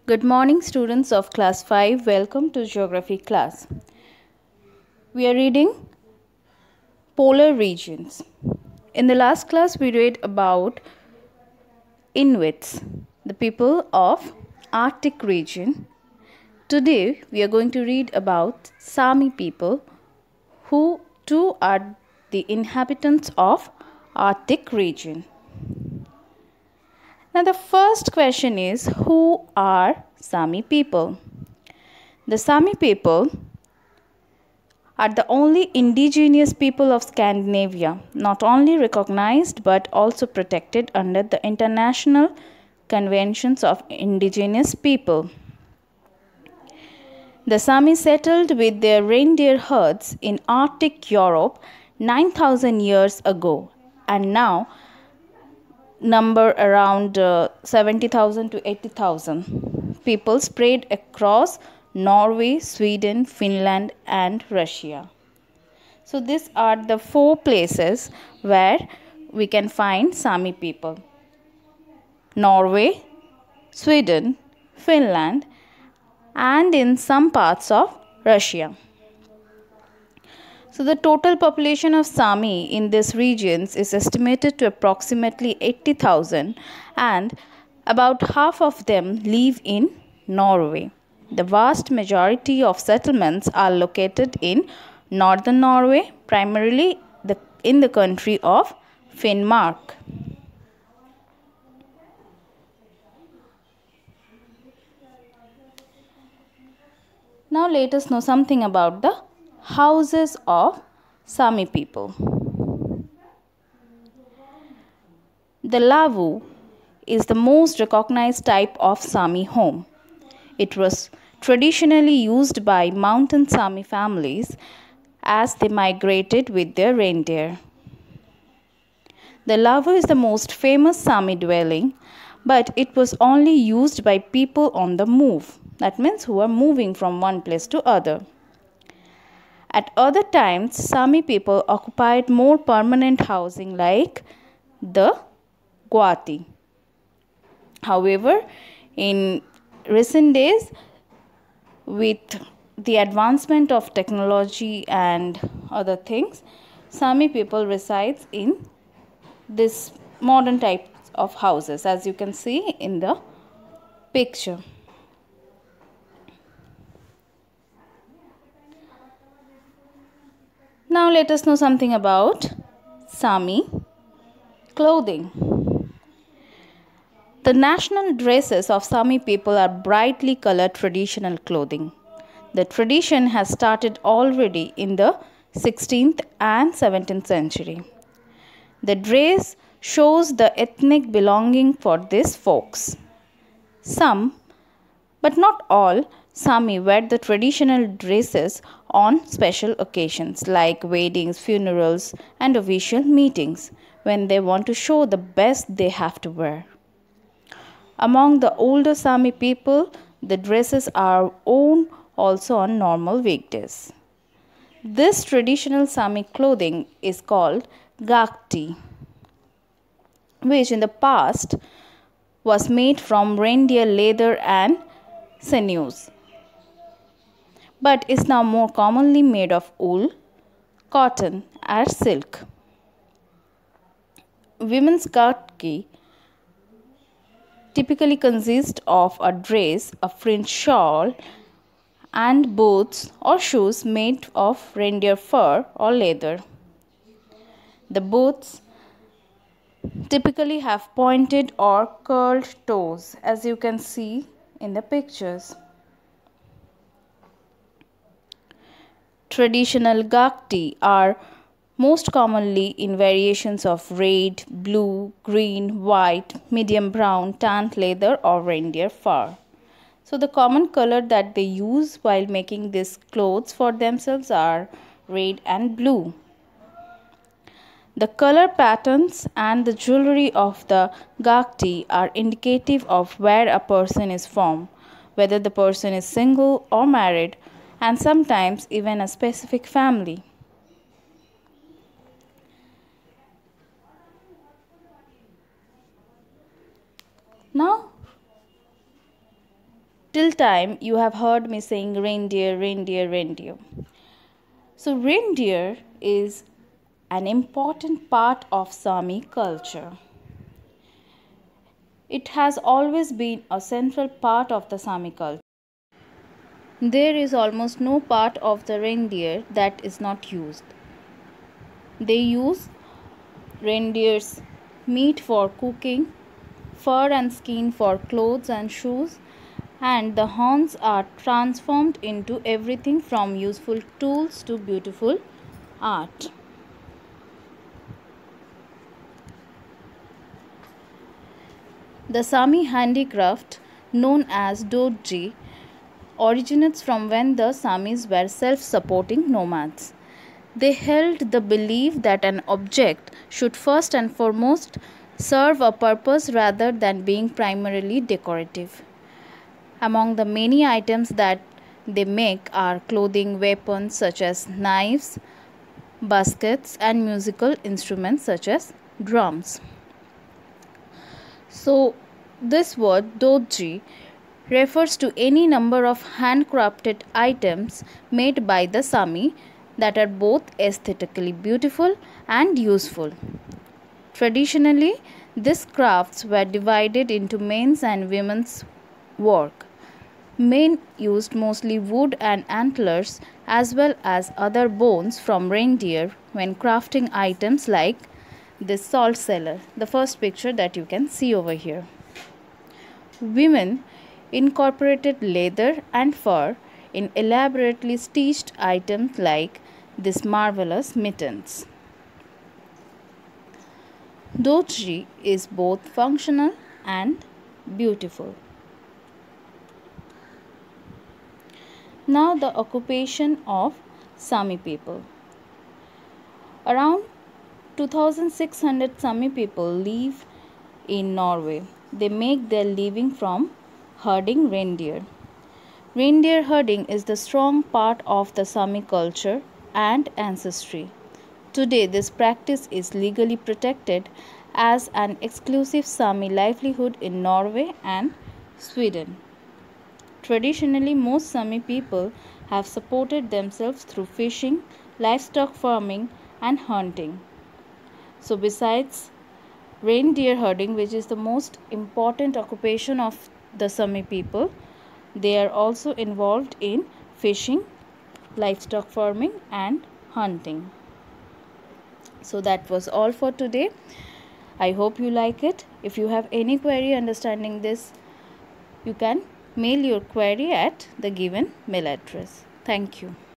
Good morning, students of class 5. Welcome to geography class. We are reading polar regions. In the last class, we read about Inuits, the people of Arctic region. Today, we are going to read about Sami people, who too are the inhabitants of Arctic region. Now, the first question is, who are Sami people? The Sami people are the only indigenous people of Scandinavia, not only recognized but also protected under the International Conventions of Indigenous People. The Sami settled with their reindeer herds in Arctic Europe 9,000 years ago and now number around 70,000 to 80,000 people spread across Norway, Sweden, Finland, and Russia. So these are the 4 places where we can find Sami people: Norway, Sweden, Finland, and in some parts of Russia. So the total population of Sami in these regions is estimated to approximately 80,000, and about half of them live in Norway. The vast majority of settlements are located in northern Norway, primarily in the country of Finnmark. Now let us know something about the houses of Sami people. The Lavvu is the most recognized type of Sami home. It was traditionally used by mountain Sami families as they migrated with their reindeer. The Lavvu is the most famous Sami dwelling, but it was only used by people on the move. That means who are moving from one place to other. At other times, Sami people occupied more permanent housing like the Guati. However, in recent days, with the advancement of technology and other things, Sami people resides in this modern types of houses, as you can see in the picture. Now let us know something about Sami clothing. The national dresses of Sami people are brightly colored traditional clothing. The tradition has started already in the 16th and 17th century. The dress shows the ethnic belonging for these folks. Some, but not all, Sami wear the traditional dresses on special occasions like weddings, funerals, and official meetings when they want to show the best they have to wear. Among the older Sami people, the dresses are worn also on normal weekdays. This traditional Sami clothing is called gakti, which in the past was made from reindeer leather and sinews, but is now more commonly made of wool, cotton, or silk. Women's gakti typically consist of a dress, a fringed shawl, and boots or shoes made of reindeer fur or leather. The boots typically have pointed or curled toes, as you can see in the pictures. Traditional gakti are most commonly in variations of red, blue, green, white, medium brown, tanned leather or reindeer fur. So the common color that they use while making these clothes for themselves are red and blue. The color patterns and the jewelry of the gakti are indicative of where a person is from, whether the person is single or married, and sometimes even a specific family. Now, Till time you have heard me saying reindeer, reindeer, reindeer. So reindeer is an important part of Sami culture. It has always been a central part of the Sami culture. There is almost no part of the reindeer that is not used. They use reindeer's meat for cooking, fur and skin for clothes and shoes, and the horns are transformed into everything from useful tools to beautiful art. The Sami handicraft, known as Dodji, originates from when the Samis were self-supporting nomads. They held the belief that an object should first and foremost serve a purpose rather than being primarily decorative. Among the many items that they make are clothing, weapons such as knives, baskets, and musical instruments such as drums. So, this word Dodji refers to any number of handcrafted items made by the Sami that are both aesthetically beautiful and useful. Traditionally, these crafts were divided into men's and women's work. Men used mostly wood and antlers as well as other bones from reindeer when crafting items like this salt cellar, the first picture that you can see over here. Women incorporated leather and fur in elaborately stitched items like these marvelous mittens. Dodji is both functional and beautiful. Now the occupation of Sami people. Around 2600 Sami people live in Norway. They make their living from herding reindeer. Reindeer herding is the strong part of the Sami culture and ancestry. Today, this practice is legally protected as an exclusive Sami livelihood in Norway and Sweden. Traditionally, most Sami people have supported themselves through fishing, livestock farming, and hunting. So, besides reindeer herding, which is the most important occupation of the Sami people, they are also involved in fishing, livestock farming, and hunting. So that was all for today. I hope you like it. If you have any query understanding this, you can mail your query at the given mail address. Thank you.